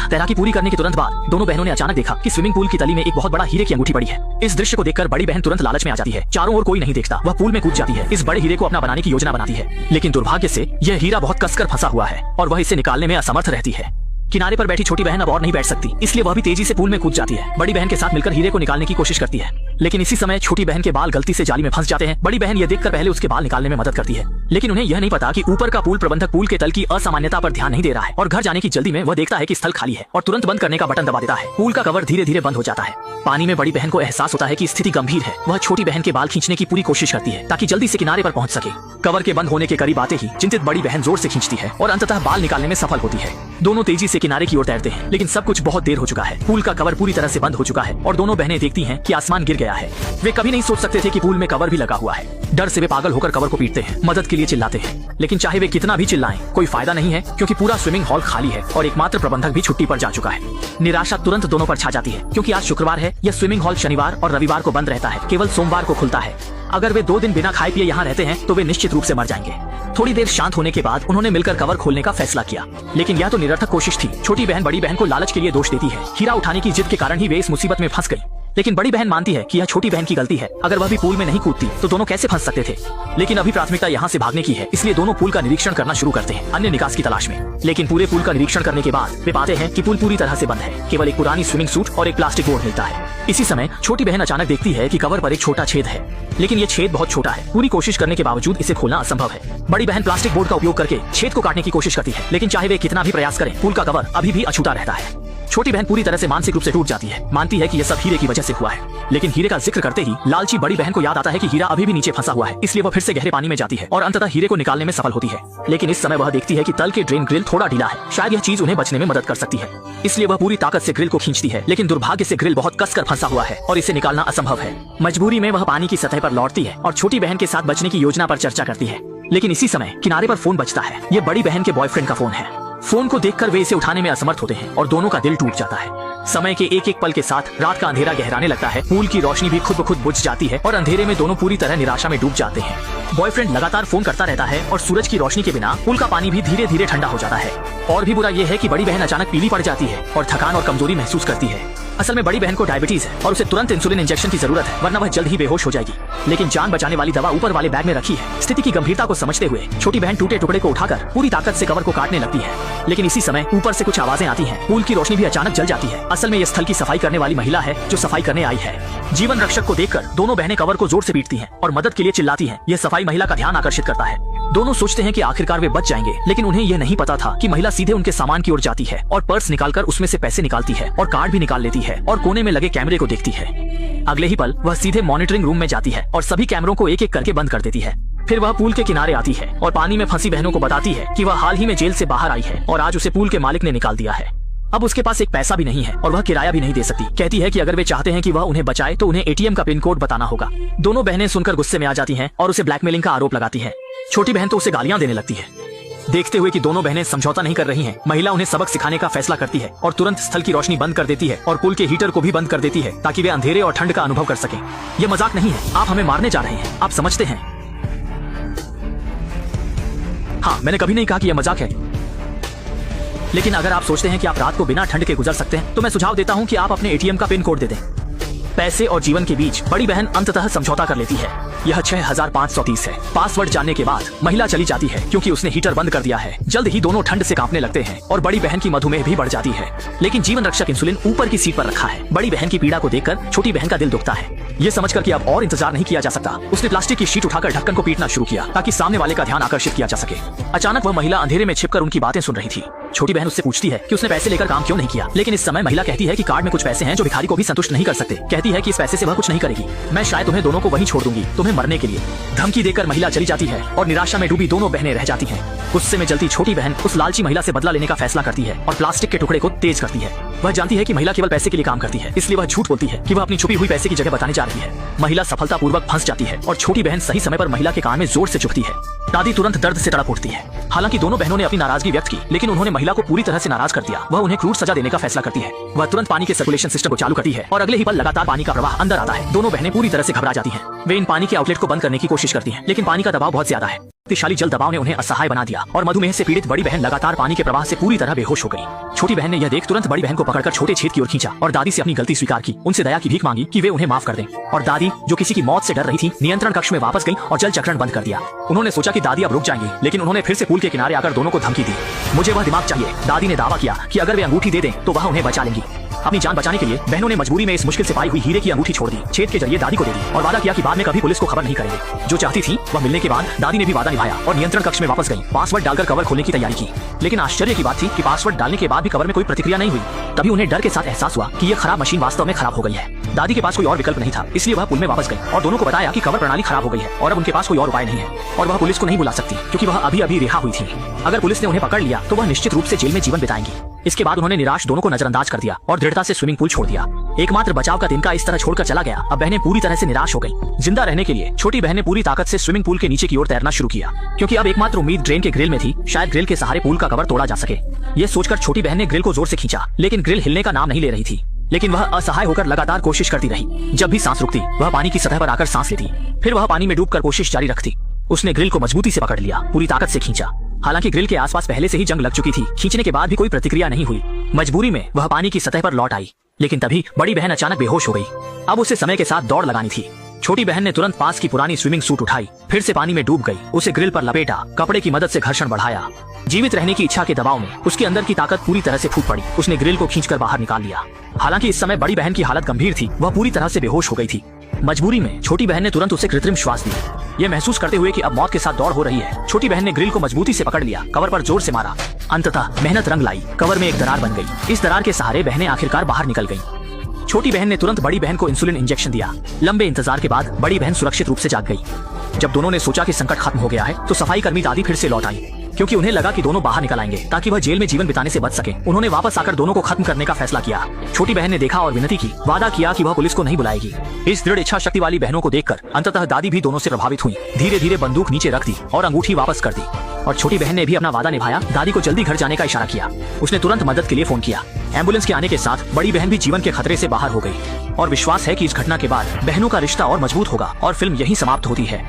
तैराकी पूरी करने के तुरंत बाद दोनों बहनों ने अचानक देखा कि स्विमिंग पूल की तली में एक बहुत बड़ा हीरे की अंगूठी पड़ी है। इस दृश्य को देखकर बड़ी बहन तुरंत लालच में आ जाती है। चारों ओर कोई नहीं देखता, वह पूल में कूद जाती है। इस बड़े हीरे को अपना बनाने की योजना बनाती है, लेकिन दुर्भाग्य से यह हीरा बहुत कसकर फंसा हुआ है और वह इसे निकालने में असमर्थ रहती है। किनारे पर बैठी छोटी बहन अब और नहीं बैठ सकती, इसलिए वह भी तेजी से पूल में कूद जाती है। बड़ी बहन के साथ मिलकर हीरे को निकालने की कोशिश करती है, लेकिन इसी समय छोटी बहन के बाल गलती से जाली में फंस जाते हैं। बड़ी बहन यह देखकर पहले उसके बाल निकालने में मदद करती है, लेकिन उन्हें यह नहीं पता कि ऊपर का पूल प्रबंधक पूल के तल की असामान्यता पर ध्यान नहीं दे रहा है और घर जाने की जल्दी में वह देखता है कि स्थल खाली है और तुरंत बंद करने का बटन दबा देता है। पूल का कवर धीरे धीरे बंद हो जाता है। पानी में बड़ी बहन को एहसास होता है कि स्थिति गंभीर है। वह छोटी बहन के बाल खींचने की पूरी कोशिश करती है ताकि जल्दी से किनारे पर पहुंच सके। कवर के बंद होने के करीब आते ही चिंतित बड़ी बहन जोर से खींचती है और अंततः बाल निकालने में सफल होती है। दोनों तेजी से किनारे की ओर तैरते हैं, लेकिन सब कुछ बहुत देर हो चुका है। पूल का कवर पूरी तरह से बंद हो चुका है और दोनों बहनें देखती हैं कि आसमान गिर गया है। वे कभी नहीं सोच सकते थे कि पूल में कवर भी लगा हुआ है। डर से वे पागल होकर कवर को पीटते हैं, मदद के लिए चिल्लाते हैं, लेकिन चाहे वे कितना भी चिल्लाएं कोई फायदा नहीं है, क्योंकि पूरा स्विमिंग हॉल खाली है और एकमात्र प्रबंधक भी छुट्टी पर जा चुका है। निराशा तुरंत दोनों पर छा जाती है, क्योंकि आज शुक्रवार है। यह स्विमिंग हॉल शनिवार और रविवार को बंद रहता है, केवल सोमवार को खुलता है। अगर वे 2 दिन बिना खाए पिए यहाँ रहते हैं तो वे निश्चित रूप से मर जाएंगे। थोड़ी देर शांत होने के बाद उन्होंने मिलकर कवर खोलने का फैसला किया, लेकिन यह तो निरर्थक कोशिश थी। छोटी बहन बड़ी बहन को लालच के लिए दोष देती है। हीरा उठाने की जिद के कारण ही वे इस मुसीबत में फंस गई, लेकिन बड़ी बहन मानती है कि यह छोटी बहन की गलती है। अगर वह भी पूल में नहीं कूदती तो दोनों कैसे फंस सकते थे। लेकिन अभी प्राथमिकता यहाँ से भागने की है, इसलिए दोनों पूल का निरीक्षण करना शुरू करते हैं अन्य निकास की तलाश में। लेकिन पूरे पूल का निरीक्षण करने के बाद वे पाते हैं कि पूल पूरी तरह से बंद है। केवल एक पुरानी स्विमिंग सूट और एक प्लास्टिक बोर्ड मिलता है। इसी समय छोटी बहन अचानक देखती है कि कवर पर एक छोटा छेद है, लेकिन ये छेद बहुत छोटा है। पूरी कोशिश करने के बावजूद इसे खोलना असंभव है। बड़ी बहन प्लास्टिक बोर्ड का उपयोग करके छेद को काटने की कोशिश करती है, लेकिन चाहे वे कितना भी प्रयास करें पूल का कवर अभी भी अछूता रहता है। छोटी बहन पूरी तरह से मानसिक रूप से टूट जाती है, मानती है कि यह सब हीरे की वजह से हुआ है। लेकिन हीरे का जिक्र करते ही लालची बड़ी बहन को याद आता है कि हीरा अभी भी नीचे फंसा हुआ है, इसलिए वह फिर से गहरे पानी में जाती है और अंततः हीरे को निकालने में सफल होती है। लेकिन इस समय वह देखती है कि तल के ड्रेन ग्रिल थोड़ा ढीला है, शायद यह चीज उन्हें बचने में मदद कर सकती है। इसलिए वह पूरी ताकत से ग्रिल को खींचती है, लेकिन दुर्भाग्य से ग्रिल बहुत कसकर फंसा हुआ है और इसे निकालना असंभव है। मजबूरी में वह पानी की सतह पर लौटती है और छोटी बहन के साथ बचने की योजना पर चर्चा करती है। लेकिन इसी समय किनारे पर फोन बजता है। ये बड़ी बहन के बॉयफ्रेंड का फोन है। फोन को देखकर वे इसे उठाने में असमर्थ होते हैं और दोनों का दिल टूट जाता है। समय के एक एक पल के साथ रात का अंधेरा गहराने लगता है। पूल की रोशनी भी खुद ब खुद बुझ जाती है और अंधेरे में दोनों पूरी तरह निराशा में डूब जाते हैं। बॉयफ्रेंड लगातार फोन करता रहता है और सूरज की रोशनी के बिना पूल का पानी भी धीरे धीरे ठंडा हो जाता है। और भी बुरा यह है कि बड़ी बहन अचानक पीली पड़ जाती है और थकान और कमजोरी महसूस करती है। असल में बड़ी बहन को डायबिटीज है और उसे तुरंत इंसुलिन इंजेक्शन की जरूरत है, वरना वह जल्द ही बेहोश हो जाएगी। लेकिन जान बचाने वाली दवा ऊपर वाले बैग में रखी है। स्थिति की गंभीरता को समझते हुए छोटी बहन टूटे टुकड़े को उठाकर पूरी ताकत से कवर को काटने लगती है। लेकिन इसी समय ऊपर से कुछ आवाजें आती हैं। पूल की रोशनी भी अचानक जल जाती है। असल में यह स्थल की सफाई करने वाली महिला है जो सफाई करने आई है। जीवन रक्षक को देखकर दोनों बहनें कवर को जोर से पीटती हैं और मदद के लिए चिल्लाती हैं। यह सफाई महिला का ध्यान आकर्षित करता है। दोनों सोचते हैं कि आखिरकार वे बच जाएंगे, लेकिन उन्हें यह नहीं पता था कि महिला सीधे उनके सामान की ओर जाती है और पर्स निकालकर उसमें से पैसे निकालती है और कार्ड भी निकाल लेती है और कोने में लगे कैमरे को देखती है। अगले ही पल वह सीधे मॉनिटरिंग रूम में जाती है और सभी कैमरों को एक एक करके बंद कर देती है। फिर वह पूल के किनारे आती है और पानी में फंसी बहनों को बताती है कि वह हाल ही में जेल से बाहर आई है और आज उसे पूल के मालिक ने निकाल दिया है। अब उसके पास एक पैसा भी नहीं है और वह किराया भी नहीं दे सकती। कहती है कि अगर वे चाहते हैं कि वह उन्हें बचाए तो उन्हें एटीएम का पिन कोड बताना होगा। दोनों बहनें सुनकर गुस्से में आ जाती हैं और उसे ब्लैकमेलिंग का आरोप लगाती है। छोटी बहन तो उसे गालियां देने लगती है। देखते हुए कि दोनों बहनें समझौता नहीं कर रही हैं, महिला उन्हें सबक सिखाने का फैसला करती है और तुरंत स्थल की रोशनी बंद कर देती है और पुल के हीटर को भी बंद कर देती है ताकि वे अंधेरे और ठंड का अनुभव कर सकें। यह मजाक नहीं है, आप हमें मारने जा रहे हैं, आप समझते हैं। हाँ, मैंने कभी नहीं कहा कि यह मजाक है। लेकिन अगर आप सोचते हैं कि आप रात को बिना ठंड के गुजर सकते हैं तो मैं सुझाव देता हूं कि आप अपने एटीएम का पिन कोड दे दें। पैसे और जीवन के बीच बड़ी बहन अंततः समझौता कर लेती है। यह 6530 है। पासवर्ड जानने के बाद महिला चली जाती है क्योंकि उसने हीटर बंद कर दिया है। जल्द ही दोनों ठंड से कांपने लगते हैं और बड़ी बहन की मधुमेह भी बढ़ जाती है। लेकिन जीवन रक्षक इंसुलिन ऊपर की सीट पर रखा है। बड़ी बहन की पीड़ा को देखकर छोटी बहन का दिल दुखता है। ये समझकर कि अब और इंतजार नहीं किया जा सकता, उसने प्लास्टिक की शीट उठाकर ढक्कन को पीटना शुरू किया ताकि सामने वाले का ध्यान आकर्षित किया जा सके। अचानक वह महिला अंधेरे में छिपकर उनकी बातें सुन रही थी। छोटी बहन उससे पूछती है कि उसने पैसे लेकर काम क्यों नहीं किया, लेकिन इस समय महिला कहती है कि कार्ड में कुछ पैसे हैं जो भिखारी को भी संतुष्ट नहीं कर सकते। कहती है कि इस पैसे से वह कुछ नहीं करेगी, मैं शायद तुम्हें दोनों को वहीं छोड़ दूंगी, तुम्हें मरने के लिए। धमकी देकर महिला चली जाती है और निराशा में डूबी दोनों बहनें रह जाती हैं। गुस्से में जलती छोटी बहन उस लालची महिला से बदला लेने का फैसला करती है और प्लास्टिक के टुकड़े को तेज करती है। वह जानती है कि महिला केवल पैसे के लिए काम करती है, इसलिए वह झूठ बोलती है कि वह अपनी छुपी हुई पैसे की जगह बताने जा रही है। महिला सफलतापूर्वक फंस जाती है और छोटी बहन सही समय पर महिला के कान में जोर से चुभती है। दादी तुरंत दर्द से तड़प उठती है। हालांकि दोनों बहनों ने अपनी नाराजगी व्यक्त की, लेकिन उन्होंने महिला को पूरी तरह से नाराज कर दिया। वह उन्हें क्रूर सजा देने का फैसला करती है। वह तुरंत पानी के सर्कुलेशन सिस्टम को चालू करती है और अगले ही पल लगातार पानी का प्रवाह अंदर आता है। दोनों बहनें पूरी तरह से घबरा जाती हैं। वे इन पानी के आउटलेट को बंद करने की कोशिश करती हैं, लेकिन पानी का दबाव बहुत ज्यादा है। शक्तिशाली जल दबाव ने उन्हें असहाय बना दिया और मधुमेह से पीड़ित बड़ी बहन लगातार पानी के प्रवाह से पूरी तरह बेहोश हो गई। छोटी बहन ने यह देख तुरंत बड़ी बहन को पकड़कर छोटे छेद की ओर खींचा और दादी से अपनी गलती स्वीकार की, उनसे दया की भीख मांगी कि वे उन्हें माफ कर दें। और दादी, जो किसी की मौत से डर रही थी, नियंत्रण कक्ष में वापस गई और जल चक्रण बंद कर दिया। उन्होंने सोचा कि दादी अब रुक जाएंगी, लेकिन उन्होंने फिर से पूल के किनारे आकर दोनों को धमकी दी। मुझे वह दिमाग चाहिए। दादी ने दावा किया कि अगर वे अंगूठी दे दें तो वह उन्हें बचा लेंगी। अपनी जान बचाने के लिए बहनों ने मजबूरी में इस मुश्किल से पाई हुई हीरे की अंगूठी छोड़ दी, छेद के जरिए दादी को दे दी और वादा किया कि बाद में कभी पुलिस को खबर नहीं करेंगे। जो चाहती थी वह मिलने के बाद दादी ने भी वादा निभाया और नियंत्रण कक्ष में वापस गई। पासवर्ड डालकर कवर खोलने की तैयारी की, लेकिन आश्चर्य की बात थी कि पासवर्ड डालने के बाद भी कवर में कोई प्रतिक्रिया नहीं हुई। तभी उन्हें डर के साथ एहसास हुआ कि यह खराब मशीन वास्तव में खराब हो गई है। दादी के पास कोई और विकल्प नहीं था, इसलिए वह पुल में वापस गई और दोनों को बताया कि कवर प्रणाली खराब हो गई है और अब उनके पास कोई और उपाय नहीं है और वह पुलिस को नहीं बुला सकती क्योंकि वह अभी अभी रिहा हुई थी। अगर पुलिस ने उन्हें पकड़ लिया तो वह निश्चित रूप से जेल में जीवन बिताएंगी। इसके बाद उन्होंने निराश दोनों को नजरअंदाज कर दिया और दृढ़ता से स्विमिंग पूल छोड़ दिया। एकमात्र बचाव का तिनका इस तरह छोड़कर चला गया। अब बहनें पूरी तरह से निराश हो गईं। जिंदा रहने के लिए छोटी बहन ने पूरी ताकत से स्विमिंग पूल के नीचे की ओर तैरना शुरू किया, क्योंकि अब एकमात्र उम्मीद ड्रेन के ग्रिल में थी। शायद ग्रिल के सहारे पूल का कवर तोड़ा जा सके। यह सोचकर छोटी बहन ने ग्रिल को जोर से खींचा, लेकिन ग्रिल हिलने का नाम नहीं ले रही थी। लेकिन वह असहाय होकर लगातार कोशिश करती रही। जब भी सांस रुकती, वह पानी की सतह पर आकर सांस लेती, फिर वह पानी में डूबकर कोशिश जारी रखती। उसने ग्रिल को मजबूती से पकड़ लिया, पूरी ताकत से खींचा। हालांकि ग्रिल के आसपास पहले से ही जंग लग चुकी थी। खींचने के बाद भी कोई प्रतिक्रिया नहीं हुई। मजबूरी में वह पानी की सतह पर लौट आई, लेकिन तभी बड़ी बहन अचानक बेहोश हो गई। अब उसे समय के साथ दौड़ लगानी थी। छोटी बहन ने तुरंत पास की पुरानी स्विमिंग सूट उठाई, फिर से पानी में डूब गई। उसे ग्रिल पर लपेटा, कपड़े की मदद से घर्षण बढ़ाया। जीवित रहने की इच्छा के दबाव में उसके अंदर की ताकत पूरी तरह से फूट पड़ी। उसने ग्रिल को खींचकर बाहर निकाल लिया। हालांकि इस समय बड़ी बहन की हालत गंभीर थी, वह पूरी तरह से बेहोश हो गई थी। मजबूरी में छोटी बहन ने तुरंत उसे कृत्रिम श्वास दी, ये महसूस करते हुए कि अब मौत के साथ दौड़ हो रही है। छोटी बहन ने ग्रिल को मजबूती से पकड़ लिया, कवर पर जोर से मारा। अंततः मेहनत रंग लाई, कवर में एक दरार बन गई। इस दरार के सहारे बहनें आखिरकार बाहर निकल गईं। छोटी बहन ने तुरंत बड़ी बहन को इंसुलिन इंजेक्शन दिया। लंबे इंतजार के बाद बड़ी बहन सुरक्षित रूप से जाग गई। जब दोनों ने सोचा कि संकट खत्म हो गया है, तो सफाई कर्मी दादी फिर से लौट आई, क्योंकि उन्हें लगा कि दोनों बाहर निकल आएंगे ताकि वह जेल में जीवन बिताने से बच सके। उन्होंने वापस आकर दोनों को खत्म करने का फैसला किया। छोटी बहन ने देखा और विनती की, वादा किया कि वह पुलिस को नहीं बुलाएगी। इस दृढ़ इच्छा शक्ति वाली बहनों को देखकर अंततः दादी भी दोनों से प्रभावित हुई। धीरे धीरे बंदूक नीचे रख दी और अंगूठी वापस कर दी और छोटी बहन ने भी अपना वादा निभाया। दादी को जल्दी घर जाने का इशारा किया। उसने तुरंत मदद के लिए फोन किया। एम्बुलेंस के आने के साथ बड़ी बहन भी जीवन के खतरे से बाहर हो गई और विश्वास है कि इस घटना के बाद बहनों का रिश्ता और मजबूत होगा और फिल्म यहीं समाप्त होती है।